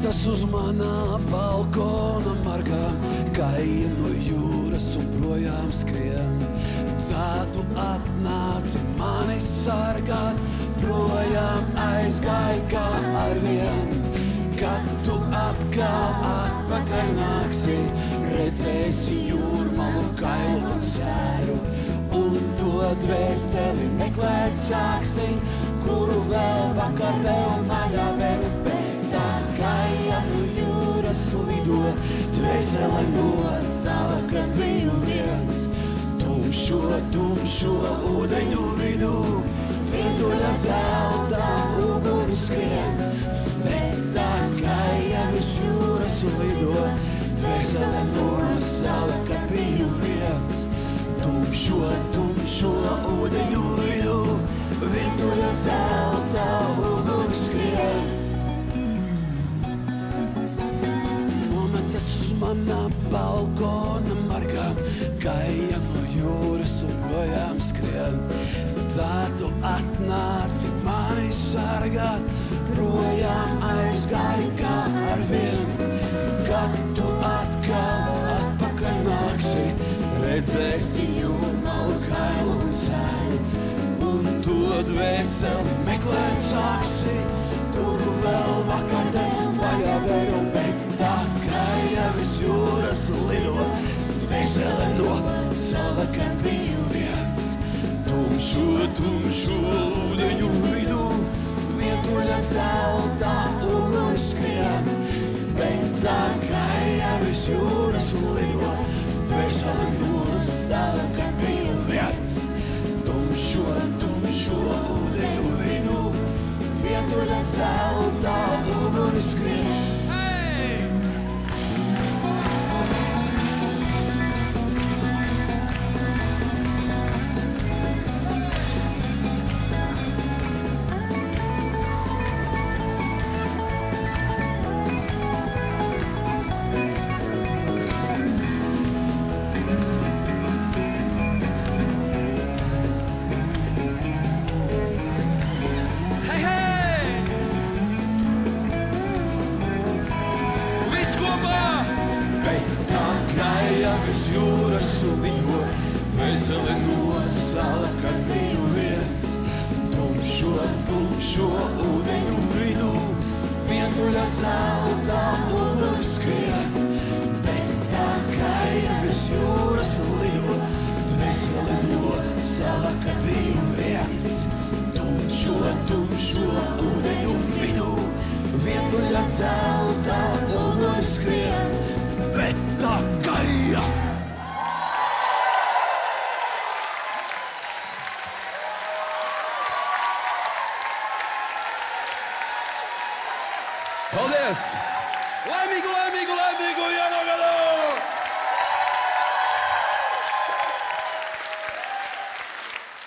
Mometas uz manā balkona margām, kājiem no jūras un projām skrien. Tā tu atnāci mani sargāt, projām aizgāji kā arvien. Kad tu atkal atpakaļ nāksi, redzēsi jūrmalu, kailu un sēru, un to dvēseli meklēt sāksi, kuru vēl vakar tev maļā vēl pētā. Kājām uz jūras lido, dvēsele no sala, kad biju viens. Tumšo ūdeņu vidū, vientuļa zelta uguni skrien. Bet tā kājām uz jūras lido, dvēsele no sala, kad biju viens. Tumšo ūdeņu vidū, vientuļa zelta uguni skrien. Mometas uz manā balkona margām, kājām no jūras un projām skrien. Tā tu atnāci mani sargāt, projām aizgāji kā arvien. Kad tu atkal atpakaļ nāksi, redzēsi jūrmalu, kailu un sēru, un to dvēseli meklēt sāksi, kuru vēl vakar tev vajadzēja, bet tā kājām uz jūras lido, dvēsele no sala, kad biju viens. Tumšo ūdeņu vidū, vientuļa zelta uguni skrien. Bet tā kājām uz jūras lido, dvēsele no sala, kad biju viens. Tumšo ūdeņu vidū, vientuļa zelta uguni skrien. Uz jūras lido, dvēsele no sala, kad biju viens. Tumšo ūdeņu vidū, vientuļa zelta uguni skrien. Bet tā kājām uz jūras lido, dvēsele no sala, kad biju viens. Tumšo ūdeņu vidū, vientuļa zelta uguni skrien. Bet tā kājām. Paldies! Laimīgu Jaunu gadu!